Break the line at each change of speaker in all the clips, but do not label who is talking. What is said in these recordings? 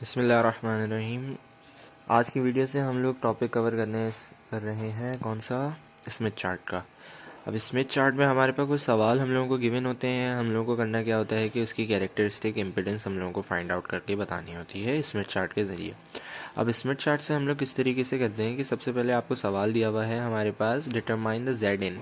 बिस्मिल्लाहिर्रहमानिर्रहीम। आज की वीडियो से हम लोग टॉपिक कवर कर रहे हैं कौन सा, स्मिथ चार्ट का। अब स्मिथ चार्ट में हमारे पास कुछ सवाल हम लोगों को गिवन होते हैं। हम लोगों को करना क्या होता है कि उसकी कैरेक्टरिस्टिक इम्पिडेंस हम लोगों को फाइंड आउट करके बतानी होती है स्मिथ चार्ट के ज़रिए। अब स्मिथ चार्ट से हम लोग किस तरीके से करते हैं कि सबसे पहले आपको सवाल दिया हुआ है हमारे पास, determine the Z in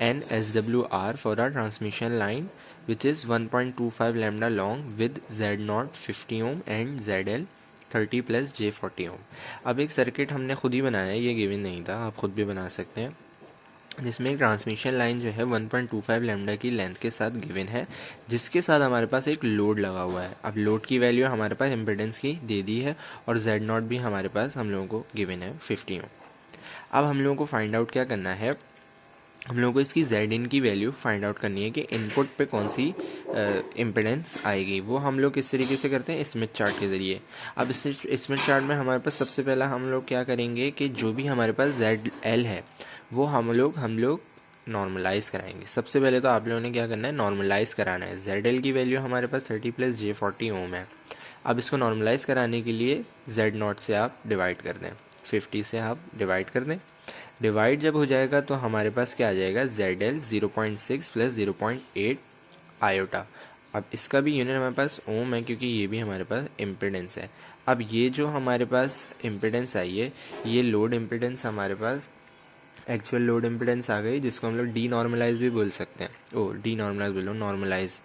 N S W R for a transmission line which is 1.25 lambda long with Z0 50 ohm and ZL 30 plus J40 ohm। अब एक सर्किट हमने खुद ही बनाया है, ये गिवन नहीं था, आप खुद भी बना सकते हैं, जिसमें एक ट्रांसमिशन लाइन जो है 1.25 लैम्डा की लेंथ के साथ गिवन है, जिसके साथ हमारे पास एक लोड लगा हुआ है। अब लोड की वैल्यू हमारे पास इम्पिडेंस की दे दी है और Z0 भी हमारे पास हम लोगों को गिवन है 50 ohm। अब हम लोगों को फाइंड आउट क्या करना है, हम लोगों को इसकी जेड इन की वैल्यू फाइंड आउट करनी है कि इनपुट पे कौन सी इम्पिडेंस आएगी। वो हम लोग किस तरीके से करते हैं, स्मिथ चार्ट के ज़रिए। अब इस स्मिथ चार्ट में हमारे पास सबसे पहला हम लोग क्या करेंगे कि जो भी हमारे पास जेड एल है वो हम लोग नॉर्मलाइज़ कराएंगे। सबसे पहले तो आप लोगों ने क्या करना है, नॉर्मलाइज़ कराना है। जेड एल की वैल्यू हमारे पास 30 प्लस J40 ओम है। अब इसको नॉर्मलाइज़ कराने के लिए Z0 से आप डिवाइड कर दें, 50 से आप डिवाइड कर दें। डिवाइड जब हो जाएगा तो हमारे पास क्या आ जाएगा, ZL 0.6 प्लस 0.8 आयोटा। अब इसका भी यूनिट हमारे पास ओम है क्योंकि ये भी हमारे पास इम्पिडेंस है। अब ये जो हमारे पास इम्पिडेंस आई है, ये लोड इम्पिडेंस हमारे पास एक्चुअल लोड इम्पिडेंस आ गई, जिसको हम लोग डी नॉर्मलाइज भी बोल सकते हैं। डी नॉर्मलाइज बोलो, नॉर्मलाइज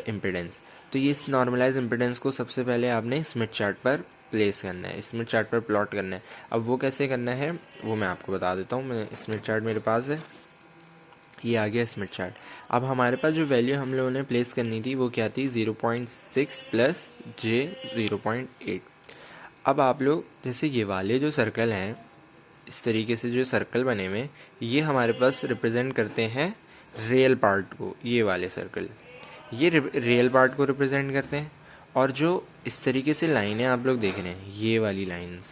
इम्पिडेंस। तो ये इस नॉर्मलाइज इम्पिडेंस को सबसे पहले आपने स्मिथ चार्ट पर प्लेस करना है, स्मिथ चार्ट पर प्लॉट करना है। अब वो कैसे करना है वो मैं आपको बता देता हूँ। मैं स्मिथ चार्ट मेरे पास है, ये आ गया स्मिथ चार्ट। अब हमारे पास जो वैल्यू हम लोगों ने प्लेस करनी थी वो क्या थी, 0.6 प्लस J0.8। अब आप लोग जैसे ये वाले जो सर्कल हैं, इस तरीके से जो सर्कल बने हुए, ये हमारे पास रिप्रेजेंट करते हैं रियल पार्ट को। ये वाले सर्कल ये रियल पार्ट को रिप्रेजेंट करते हैं। और जो इस तरीके से लाइनें आप लोग देख रहे हैं, ये वाली लाइंस,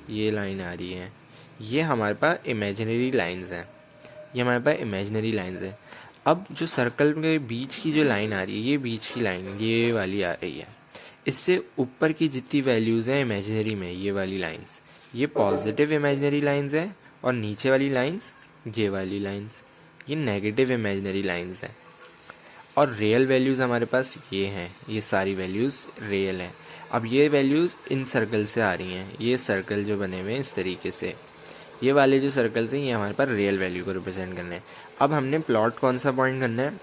ये लाइन आ रही है, ये हमारे पास इमेजिनरी लाइंस हैं। ये हमारे पास इमेजिनरी लाइंस है। अब जो सर्कल के बीच की जो लाइन आ रही है, ये बीच की लाइन ये वाली आ रही है। इससे ऊपर की जितनी वैल्यूज़ हैं इमेजिनरी में, ये वाली लाइंस, ये पॉजिटिव इमेजिनरी लाइंस हैं। और नीचे वाली लाइंस, ये वाली लाइंस, ये नेगेटिव इमेजिनरी लाइंस हैं। और रियल वैल्यूज़ हमारे पास ये हैं, ये सारी वैल्यूज़ रियल हैं। अब ये वैल्यूज़ इन सर्कल से आ रही हैं, ये सर्कल जो बने हुए हैं इस तरीके से, ये वाले जो सर्कल्स हैं ये हमारे पास रियल वैल्यू को रिप्रेजेंट करने हैं। अब हमने प्लॉट कौन सा पॉइंट करना है,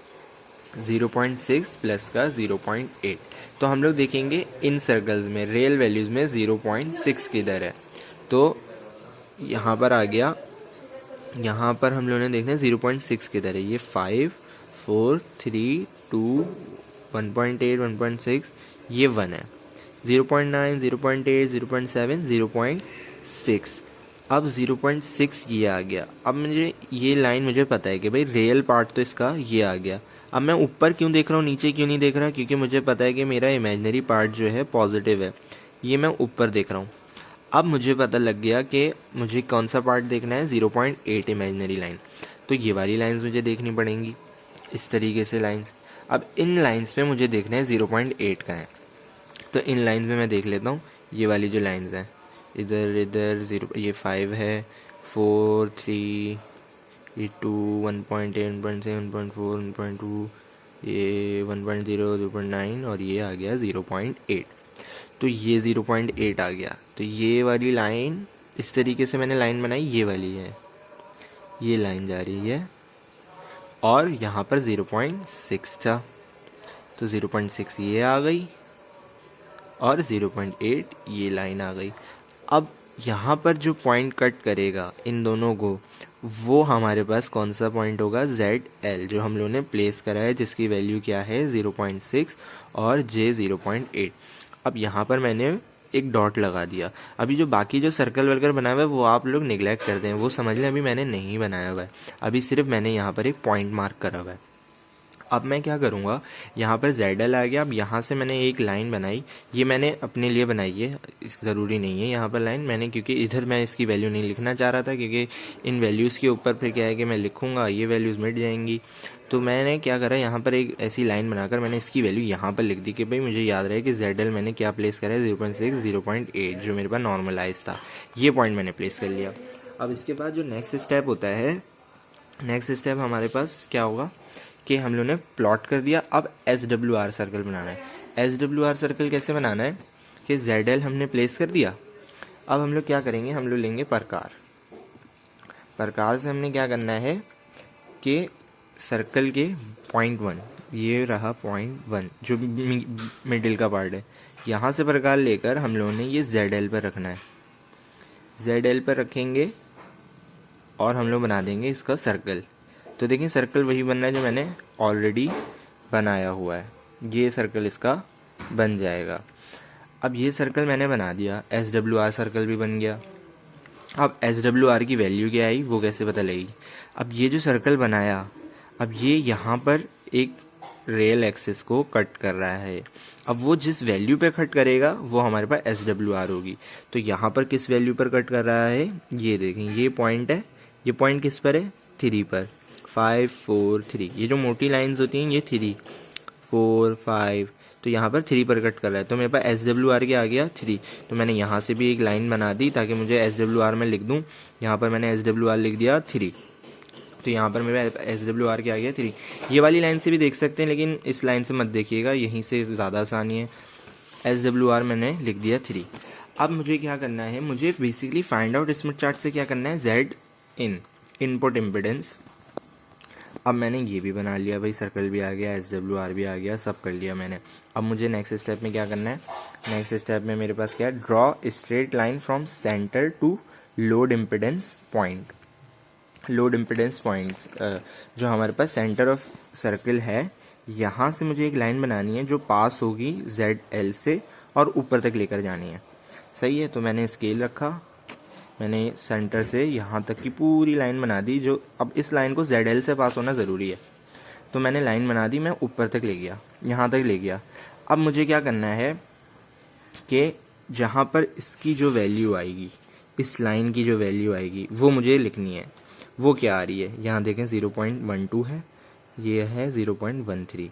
0.6 प्लस का 0.8। तो हम लोग देखेंगे इन सर्कल्स में रियल वैल्यूज़ में 0.6 किधर है, तो यहाँ पर आ गया। यहाँ पर हम लोगों ने देखना है 0.6 किधर है, ये 5 4 3 2 1.8 1.6, ये 1 है। 0.9 0.8 0.7 0.6। अब 0.6 ये आ गया। अब मुझे ये लाइन मुझे पता है कि भाई रियल पार्ट तो इसका ये आ गया। अब मैं ऊपर क्यों देख रहा हूँ, नीचे क्यों नहीं देख रहा, क्योंकि मुझे पता है कि मेरा इमेजिनरी पार्ट जो है पॉजिटिव है, ये मैं ऊपर देख रहा हूँ। अब मुझे पता लग गया कि मुझे कौन सा पार्ट देखना है, 0.8 इमेजिनरी लाइन। तो ये वाली लाइंस मुझे देखनी पड़ेंगी, इस तरीके से लाइंस। अब इन लाइंस में मुझे देखना है 0.8 का है, तो इन लाइंस में मैं देख लेता हूँ। ये वाली जो लाइंस हैं, इधर इधर 0, ये 5 है, 4 3, ये 2 1.8 1.7 1.4 1.2, ये 1.0 0.9 और ये आ गया 0.8। तो ये 0.8 आ गया। तो ये वाली लाइन, इस तरीके से मैंने लाइन बनाई, ये वाली है, ये लाइन जा रही है और यहाँ पर 0.6 था, तो 0.6 ये आ गई और 0.8 ये लाइन आ गई। अब यहाँ पर जो पॉइंट कट करेगा इन दोनों को, वो हमारे पास कौन सा पॉइंट होगा, ZL, जो हम लोगों ने प्लेस करा है, जिसकी वैल्यू क्या है 0.6 और J 0.8। अब यहाँ पर मैंने एक डॉट लगा दिया। अभी जो बाकी जो सर्कल वर्कल बना हुआ है वो आप लोग निगलेक्ट करते हैं, वो समझ लें अभी मैंने नहीं बनाया हुआ है, अभी सिर्फ मैंने यहाँ पर एक पॉइंट मार्क करा हुआ है। अब मैं क्या करूँगा, यहाँ पर ZL आ गया। अब यहाँ से मैंने एक लाइन बनाई, ये मैंने अपने लिए बनाई है, ज़रूरी नहीं है यहाँ पर लाइन मैंने, क्योंकि इधर मैं इसकी वैल्यू नहीं लिखना चाह रहा था, क्योंकि इन वैल्यूज़ के ऊपर फिर क्या है कि मैं लिखूँगा ये वैल्यूज़ मिट जाएंगी। तो मैंने क्या करा, यहाँ पर एक ऐसी लाइन बनाकर मैंने इसकी वैल्यू यहाँ पर लिख दी कि भाई मुझे याद रहे कि ZL मैंने क्या प्लेस करा है, 0.6 0.8 जो मेरे पास नॉर्मलाइज था, ये पॉइंट मैंने प्लेस कर लिया। अब इसके बाद जो नेक्स्ट स्टेप होता है, नेक्स्ट स्टेप हमारे पास क्या होगा कि हम लोगों ने प्लॉट कर दिया। अब SWR सर्कल बनाना है। SWR सर्कल कैसे बनाना है कि ZL हमने प्लेस कर दिया। अब हम लोग क्या करेंगे, हम लोग लेंगे प्रकार। प्रकार से हमने क्या करना है कि सर्कल के .1, ये रहा .1 जो मिडिल का पार्ट है, यहाँ से प्रकार लेकर हम लोगों ने ये ZL पर रखना है। ZL पर रखेंगे और हम लोग बना देंगे इसका सर्कल। तो देखिए सर्कल वही बनना है जो मैंने ऑलरेडी बनाया हुआ है, ये सर्कल इसका बन जाएगा। अब ये सर्कल मैंने बना दिया, SWR सर्कल भी बन गया। अब SWR की वैल्यू क्या आई वो कैसे पता लगेगी। अब ये जो सर्कल बनाया, अब ये यहाँ पर एक रियल एक्सिस को कट कर रहा है। अब वो जिस वैल्यू पे कट करेगा वो हमारे पास SWR होगी। तो यहाँ पर किस वैल्यू पर कट कर रहा है, ये देखें, ये पॉइंट है, ये पॉइंट किस पर है, 3 पर, 5 4 3। ये जो मोटी लाइंस होती हैं ये 3 4 5, तो यहाँ पर 3 पर कट कर रहा है। तो मेरे पास SWR क्या आ गया, 3। तो मैंने यहाँ से भी एक लाइन बना दी ताकि मुझे SWR में लिख दूँ। यहाँ पर मैंने SWR लिख दिया 3, तो यहाँ पर मेरा SWR क्या आ गया, 3। ये वाली लाइन से भी देख सकते हैं, लेकिन इस लाइन से मत देखिएगा, यहीं से ज़्यादा आसानी है। SWR मैंने लिख दिया 3। अब मुझे क्या करना है, मुझे basically find out Smith chart से क्या करना है, ZIN इनपुट इम्पिडेंस। अब मैंने ये भी बना लिया भाई, सर्कल भी आ गया, SWR भी आ गया, सब कर लिया मैंने। अब मुझे नेक्स्ट स्टेप में क्या करना है, नेक्स्ट स्टेप में मेरे पास क्या है, draw straight line from centre to load impedance point. Load impedance points जो हमारे पास सेंटर ऑफ सर्कल है, यहाँ से मुझे एक लाइन बनानी है जो पास होगी ZL से और ऊपर तक लेकर जानी है। सही है, तो मैंने स्केल रखा, मैंने सेंटर से यहाँ तक की पूरी लाइन बना दी। जो अब इस लाइन को ZL से पास होना ज़रूरी है, तो मैंने लाइन बना दी, मैं ऊपर तक ले गया, यहाँ तक ले गया। अब मुझे क्या करना है कि जहाँ पर इसकी जो वैल्यू आएगी, इस लाइन की जो वैल्यू आएगी वो मुझे लिखनी है। वो क्या आ रही है, यहाँ देखें 0.12 है, ये है 0.13,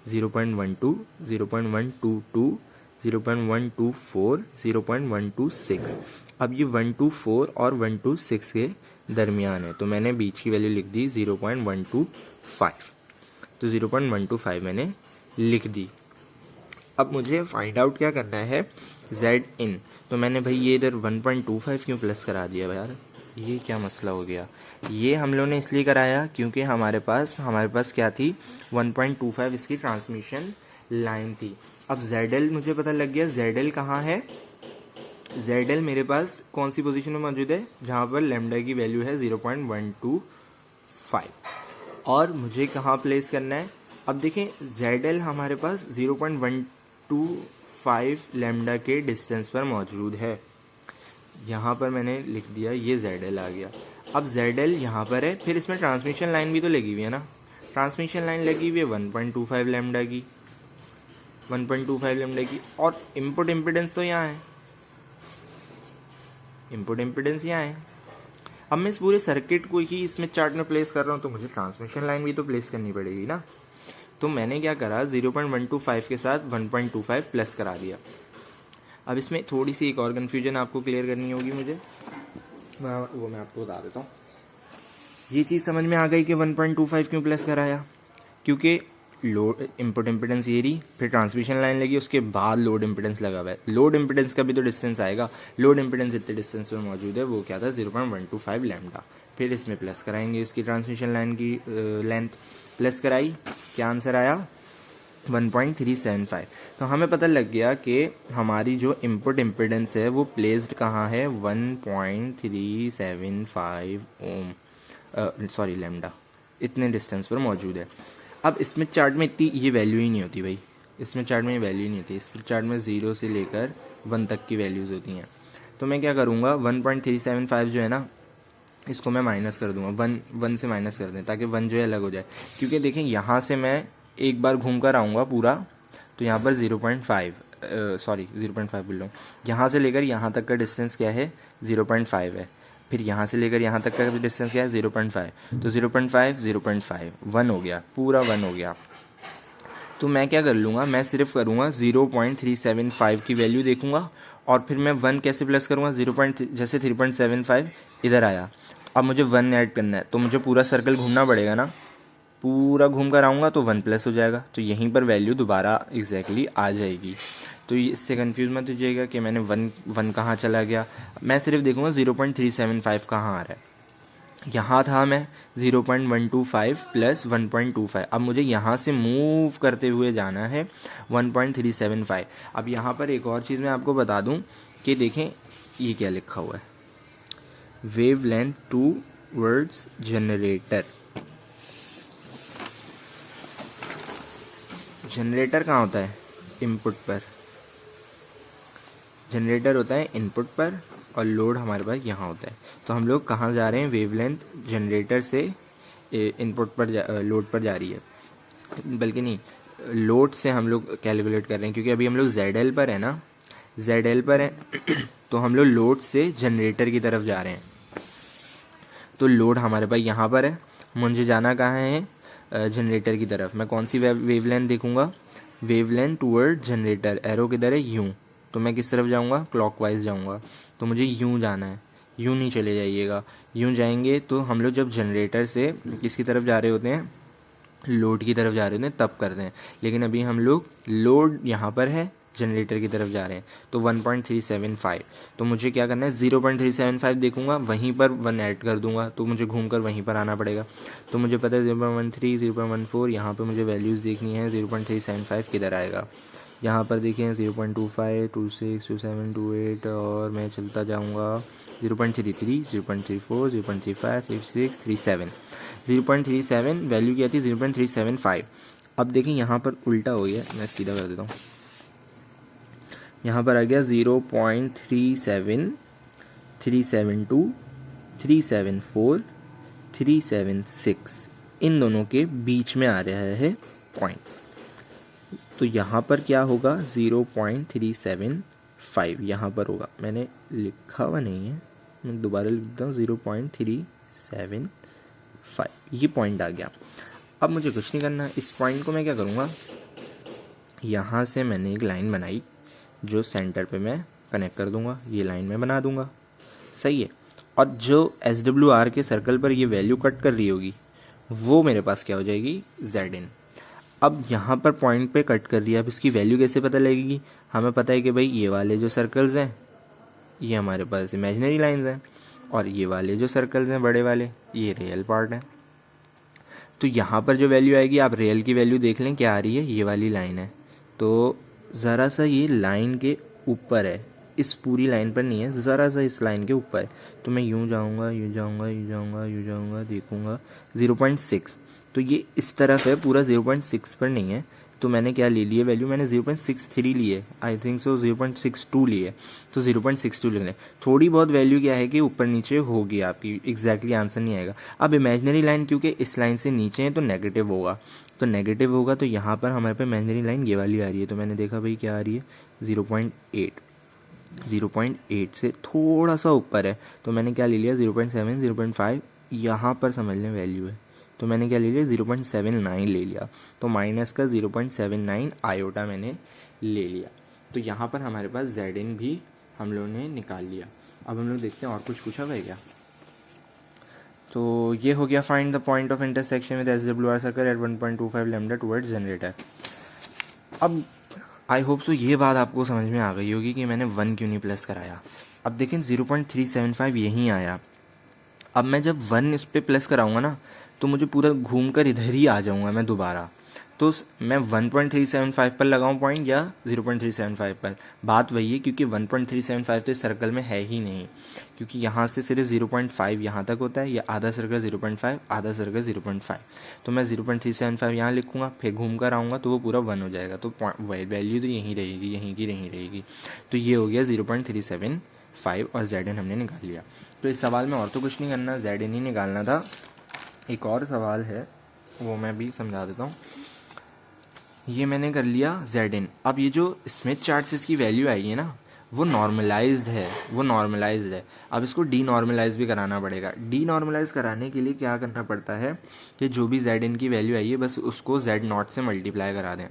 0.12, 0.122, 0.124, 0.126। अब ये 124 और 126 के दरमियान है, तो मैंने बीच की वैल्यू लिख दी 0.125। तो 0.125 मैंने लिख दी। अब मुझे फाइंड आउट क्या करना है, ZIN। तो मैंने भाई ये इधर 1.25 क्यों प्लस करा दिया यार, ये क्या मसला हो गया। ये हम लोगों ने इसलिए कराया क्योंकि हमारे पास क्या थी, 1.25 इसकी ट्रांसमिशन लाइन थी। अब ZL मुझे पता लग गया, ZL कहाँ है, ZL मेरे पास कौन सी पोजीशन में मौजूद है, जहाँ पर लैम्डा की वैल्यू है 0.125, और मुझे कहाँ प्लेस करना है। अब देखें ZL हमारे पास 0.125 लैम्डा के डिस्टेंस पर मौजूद है। यहाँ पर मैंने लिख दिया, ये ZL आ गया। अब ZL यहाँ पर है, फिर इसमें ट्रांसमिशन लाइन भी तो लगी हुई है ना, ट्रांसमिशन लाइन लगी हुई है 1.25 लैम्डा की, 1.25 लैम्डा की, और इनपुट इम्पिडेंस तो यहाँ है, इनपुट इम्पिडेंस यहाँ है। अब मैं इस पूरे सर्किट को ही इसमें चार्ट में प्लेस कर रहा हूँ, तो मुझे ट्रांसमिशन लाइन भी तो प्लेस करनी पड़ेगी ना। तो मैंने क्या करा, 0.125 के साथ 1.25 प्लस करा दिया। अब इसमें थोड़ी सी एक और कन्फ्यूजन आपको क्लियर करनी होगी मुझे, वो मैं आपको बता देता हूँ। ये चीज़ समझ में आ गई कि 1.25 क्यों प्लस कराया, क्योंकि लोड इनपुट इम्पिडेंस ये रही, फिर ट्रांसमिशन लाइन लगी, उसके बाद लोड इम्पिडेंस लगा हुआ है। लोड इम्पिडेंस का भी तो डिस्टेंस आएगा, लोड इम्पिडेंस इतने डिस्टेंस पर मौजूद है, वो क्या था 0.125 लैम्डा। फिर इसमें प्लस कराएंगे इसकी ट्रांसमिशन लाइन की लेंथ, प्लस कराई, क्या आंसर आया 1.375। तो हमें पता लग गया कि हमारी जो इनपुट इम्पिडेंस है वो प्लेस्ड कहाँ है, 1.375 ओम सॉरी लैम्डा, इतने डिस्टेंस पर मौजूद है। अब स्मिथ चार्ट में इतनी ये वैल्यू ही नहीं होती भाई, स्मिथ चार्ट में ये वैल्यू नहीं होती। स्मिथ चार्ट में 0 से लेकर 1 तक की वैल्यूज़ होती हैं। तो मैं क्या करूँगा, 1.375 जो है ना, इसको मैं माइनस कर दूंगा, 1 से माइनस कर दें ताकि 1 जो है अलग हो जाए। क्योंकि देखें यहाँ से मैं एक बार घूम कर आऊँगा पूरा, तो यहाँ पर 0.5 0.5 बोल रहा हूँ, यहाँ से लेकर यहाँ तक का डिस्टेंस क्या है 0.5 है। फिर यहाँ से लेकर यहाँ तक का डिस्टेंस क्या है 0.5, तो 0.5 0.5 1 हो गया, पूरा 1 हो गया। तो मैं क्या कर लूँगा, मैं सिर्फ करूँगा 0.375 की वैल्यू देखूँगा और फिर मैं 1 कैसे प्लस करूँगा, जैसे 3.75 इधर आया, अब मुझे 1 ऐड करना है, तो मुझे पूरा सर्कल घूमना पड़ेगा ना, पूरा घूम कर आऊँगा तो 1 प्लस हो जाएगा, तो यहीं पर वैल्यू दोबारा एग्जैक्टली आ जाएगी। तो इससे कंफ्यूज मत हो जाइएगा कि मैंने 1 कहाँ चला गया। मैं सिर्फ देखूँगा 0.375 कहाँ आ रहा है। यहाँ था मैं 0.125 प्लस 1.25, अब मुझे यहाँ से मूव करते हुए जाना है 1.375। अब यहाँ पर एक और चीज़ मैं आपको बता दूँ कि देखें ये क्या लिखा हुआ है, wavelength towards generator. Generator कहाँ होता है, इनपुट पर, जनरेटर होता है इनपुट पर और लोड हमारे पास यहाँ होता है। तो हम लोग कहाँ जा रहे हैं, वेवलेंथ जनरेटर से इनपुट पर लोड पर जा रही है, बल्कि नहीं, लोड से हम लोग कैलकुलेट कर रहे हैं, क्योंकि अभी हम लोग ZL पर है ना, ZL पर है तो हम लोग लोड से जनरेटर की तरफ जा रहे हैं। तो लोड हमारे पास यहाँ पर है, मुझे जाना कहाँ है, जनरेटर की तरफ। मैं कौन सी वेवलेंथ देखूंगा, वेवलेंथ टूवर्ड जनरेटर, एरो किधर है, यूँ, तो मैं किस तरफ जाऊंगा, क्लॉकवाइज जाऊंगा। तो मुझे यूँ जाना है, यूँ नहीं चले जाइएगा, यूँ जाएंगे तो हम लोग जब जनरेटर से किसकी तरफ जा रहे होते हैं, लोड की तरफ जा रहे होते हैं, तब करते हैं। लेकिन अभी हम लोग लोड यहाँ पर है, जनरेटर की तरफ जा रहे हैं, तो 1.375, तो मुझे क्या करना है, 0.375 देखूंगा, वहीं पर 1 ऐड कर दूंगा, तो मुझे घूमकर वहीं पर आना पड़ेगा। तो मुझे पता है 0.13 0.14, यहाँ पे मुझे वैल्यूज़ देखनी है, 0.375 किधर आएगा। यहाँ पर देखिए 0.25 26 27 28, और मैं चलता जाऊँगा 0.33 0.34 0.35 36 37, 0.37 वैल्यू क्या थी 0.375। अब देखिए यहाँ पर उल्टा हो गया, मैं सीधा कर देता हूँ, यहाँ पर आ गया 0.37 372 374 376, इन दोनों के बीच में आ रहा है पॉइंट। तो यहाँ पर क्या होगा, 0.375 यहाँ पर होगा, मैंने लिखा हुआ नहीं है, मैं दोबारा लिख देता हूँ, 0.375 ये पॉइंट आ गया। अब मुझे कुछ नहीं करना, इस पॉइंट को मैं क्या करूँगा, यहाँ से मैंने एक लाइन बनाई जो सेंटर पे मैं कनेक्ट कर दूंगा, ये लाइन में बना दूंगा, सही है। और जो SWR के सर्कल पर ये वैल्यू कट कर रही होगी वो मेरे पास क्या हो जाएगी, ZN। अब यहाँ पर पॉइंट पे कट कर रही है, अब इसकी वैल्यू कैसे पता लगेगी, हमें पता है कि भाई ये वाले जो सर्कल्स हैं ये हमारे पास इमेजिनरी लाइंस हैं, और ये वाले जो सर्कल्स हैं बड़े वाले ये रियल पार्ट है। तो यहाँ पर जो वैल्यू आएगी, आप रियल की वैल्यू देख लें क्या आ रही है, ये वाली लाइन है, तो ज़रा सा ये लाइन के ऊपर है, इस पूरी लाइन पर नहीं है, ज़रा सा इस लाइन के ऊपर है। तो मैं यूँ जाऊँगा, यूँ जाऊँगा, यूँ जाऊँगा, यूँ जाऊँगा, देखूँगा 0.6, तो ये इस तरफ है, पूरा 0.6 पर नहीं है। तो मैंने क्या ले लिया वैल्यू, मैंने 0.63 ली है, आई थिंक सो 0.62 ली है, तो 0.62 लिख लें। थोड़ी बहुत वैल्यू क्या है कि ऊपर नीचे होगी आपकी, एग्जैक्टली आंसर नहीं आएगा। अब इमेजिनरी लाइन क्योंकि इस लाइन से नीचे है तो नेगेटिव होगा, तो नेगेटिव होगा, तो यहाँ पर हमारे पे इमेजिनरी लाइन ये वाली आ रही है, तो मैंने देखा भाई क्या आ रही है 0.8, 0.8 से थोड़ा सा ऊपर है, तो मैंने क्या ले लिया 0.7 0.5, यहाँ पर समझ लें वैल्यू है, तो मैंने क्या ले लिया 0.79 ले लिया, तो माइनस का 0.79 आयोटा मैंने ले लिया। तो यहाँ पर हमारे पास ZN भी हम लोगों ने निकाल लिया। अब हम लोग देखते हैं और कुछ पूछा हुआ है क्या। तो ये हो गया, find the point of intersection with SWR circle eight 1.25 lambda towards generator. अब आई होप सो ये बात आपको समझ में आ गई होगी कि मैंने 1 क्यों नहीं प्लस कराया। अब देखें 0.375 यहीं आया, अब मैं जब 1 इस पर प्लस कराऊंगा ना तो मुझे पूरा घूम कर इधर ही आ जाऊंगा मैं दोबारा, तो मैं 1.375 पर लगाऊं पॉइंट या 0.375 पर, बात वही है, क्योंकि 1.375 तो सर्कल में है ही नहीं, क्योंकि यहाँ से सिर्फ 0.5 यहाँ तक होता है, या आधा सर्कल 0.5 आधा सर्कल 0.5, तो मैं 0.375 यहाँ लिखूंगा, फिर घूम कर आऊँगा तो वो पूरा 1 हो जाएगा, तो वैल्यू तो यहीं रहेगी, यहीं की नहीं रहेगी। तो ये हो गया 0.375 और ZN हमने निकाल लिया। तो इस सवाल में और तो कुछ नहीं करना, ZN ही निकालना था। एक और सवाल है वो मैं भी समझा देता हूँ। ये मैंने कर लिया Zn। अब ये जो स्मिथ चार्ट से इसकी वैल्यू आएगी ना, वो नॉर्मलाइज्ड है। अब इसको डी नॉर्मलाइज भी कराना पड़ेगा। डी नॉर्मलाइज कराने के लिए क्या करना पड़ता है कि जो भी Zn की वैल्यू आई है बस उसको Z0 से मल्टीप्लाई करा दें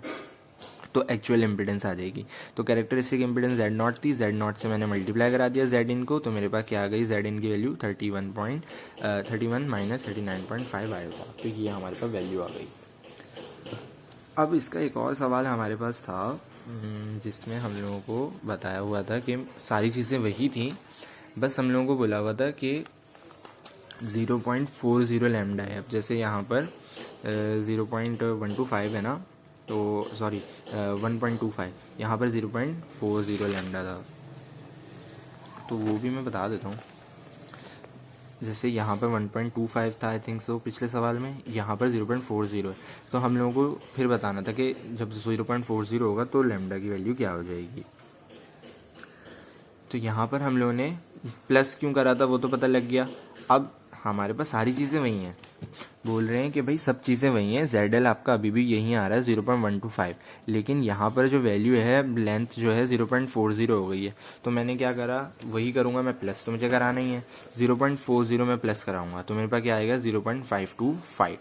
तो एक्चुअल इम्पिडेंस आ जाएगी। तो कैरेक्टरिस्टिक इम्पिडेंस Z0 थी, Z0 से मैंने मल्टीप्लाई करा दिया Zin को, तो मेरे पास क्या आ गई, Zin की वैल्यू 31 माइनस 39.5 आएगा। तो ये हमारे पास वैल्यू आ गई। अब इसका एक और सवाल हमारे पास था जिसमें हम लोगों को बताया हुआ था कि सारी चीज़ें वही थी, बस हम लोगों को बोला हुआ था कि 0.40 लैम्डा है। अब जैसे यहाँ पर 0.125 है ना, तो सॉरी 1.25, यहाँ पर 0.40 लैम्डा था, तो वो भी मैं बता देता हूँ। जैसे यहाँ पर 1.25 था आई थिंक सो पिछले सवाल में, यहाँ पर 0.40 है। तो हम लोगों को फिर बताना था कि जब 0.40 होगा तो लैम्डा की वैल्यू क्या हो जाएगी। तो यहाँ पर हम लोगों ने प्लस क्यों करा था वो तो पता लग गया। अब हमारे पास सारी चीज़ें वही हैं, बोल रहे हैं कि भाई सब चीज़ें वही हैं, ZL आपका अभी भी यहीं आ रहा है 0.125, लेकिन यहाँ पर जो वैल्यू है लेंथ जो है 0.40 हो गई है। तो मैंने क्या करा, वही करूँगा मैं, प्लस तो मुझे कराना ही है, 0.40 में प्लस कराऊंगा तो मेरे पास क्या आएगा 0.525।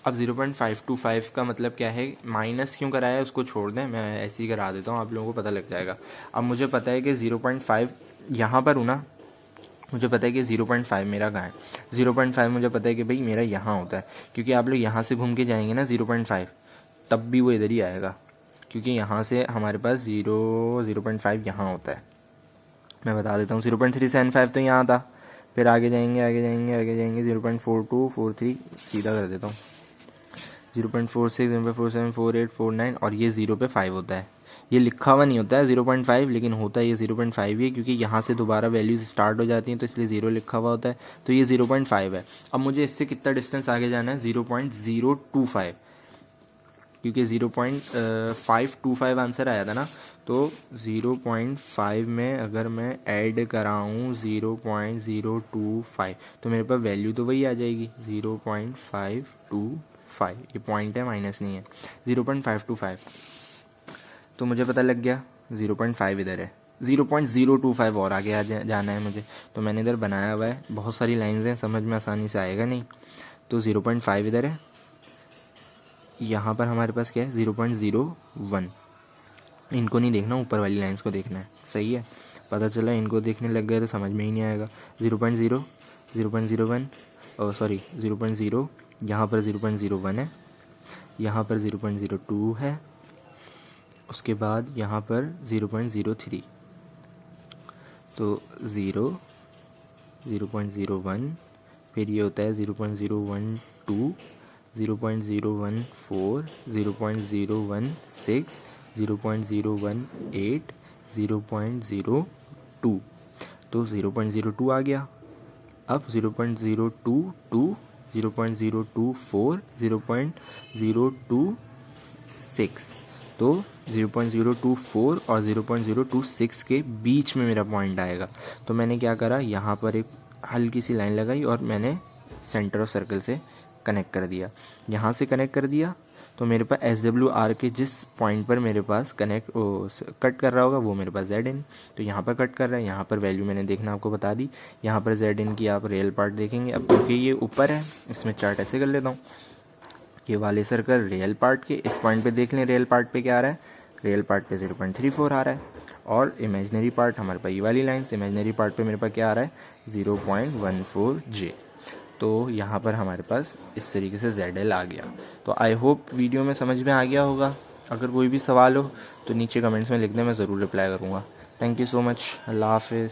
अब 0.525 का मतलब क्या है, माइनस क्यों कराया है उसको छोड़ दें, मैं ऐसे ही करा देता हूँ, आप लोगों को पता लग जाएगा। अब मुझे पता है कि 0.5 यहाँ पर हूँ ना, मुझे पता है कि 0.5 मेरा कहाँ है, 0.5 मुझे पता है कि भाई मेरा यहाँ होता है, क्योंकि आप लोग यहाँ से घूम के जाएंगे ना 0.5 तब भी वो इधर ही आएगा, क्योंकि यहाँ से हमारे पास 0.5 यहाँ होता है। मैं बता देता हूँ 0.375 तो यहाँ था, फिर आगे जाएंगे 0.4243 सीधा कर देता हूँ 0.46 0.47 48 49 और ये 0 पे 5 होता है। ये लिखा हुआ नहीं होता है 0.5, लेकिन होता है ये 0.5 ही है, क्योंकि यहाँ से दोबारा वैल्यूज स्टार्ट हो जाती हैं तो इसलिए 0 लिखा हुआ होता है, तो ये 0.5 है। अब मुझे इससे कितना डिस्टेंस आगे जाना है, 0.025, क्योंकि 0.525 आंसर आया था ना, तो 0.5 में अगर मैं ऐड कराऊँ 0.025 तो मेरे पास वैल्यू तो वही आ जाएगी 0.525, ये पॉइंट है माइनस नहीं है, 0.525। तो मुझे पता लग गया 0.5 इधर है, 0.025 और आगे जाना है मुझे, तो मैंने इधर बनाया हुआ है, बहुत सारी लाइंस हैं, समझ में आसानी से आएगा नहीं। तो 0.5 इधर है, यहाँ पर हमारे पास क्या है 0.01, इनको नहीं देखना, ऊपर वाली लाइंस को देखना है, सही है। पता चला इनको देखने लग गए तो समझ में ही नहीं आएगा। 0.0 0.01 सॉरी 0.0, यहाँ पर 0.01 है, यहाँ पर 0.02 है, उसके बाद यहाँ पर 0.03, तो 0.01, फिर ये होता है 0.012 0.014 0.016 0.018 0.02, तो 0.02 आ गया। अब 0.022 0.024 0.026, तो 0.024 और 0.026 के बीच में मेरा पॉइंट आएगा। तो मैंने क्या करा, यहाँ पर एक हल्की सी लाइन लगाई और मैंने सेंटर ऑफ सर्कल से कनेक्ट कर दिया। यहाँ से कनेक्ट कर दिया तो मेरे पास SWR के जिस पॉइंट पर मेरे पास कट कर रहा होगा वो मेरे पास Zin, तो यहाँ पर कट कर रहा है, यहाँ पर वैल्यू मैंने देखना आपको बता दी, यहाँ पर Zin की आप रियल पार्ट देखेंगे। अब क्योंकि ये ऊपर है इसमें चार्ट ऐसे कर लेता हूँ, ये वाले सर्कल रियल पार्ट के इस पॉइंट पे देख लें, रियल पार्ट पे क्या आ रहा है, रियल पार्ट पे 0.34 आ रहा है, और इमेजनरी पार्ट हमारे पास ये वाली लाइन्स, इमेजनरी पार्ट पे मेरे पास क्या आ रहा है 0.14J। तो यहाँ पर हमारे पास इस तरीके से ZL आ गया। तो आई होप वीडियो में समझ में आ गया होगा। अगर कोई भी सवाल हो तो नीचे कमेंट्स में लिख दें, मैं ज़रूर रिप्लाई करूँगा। थैंक यू सो मच, अल्लाह हाफिज़।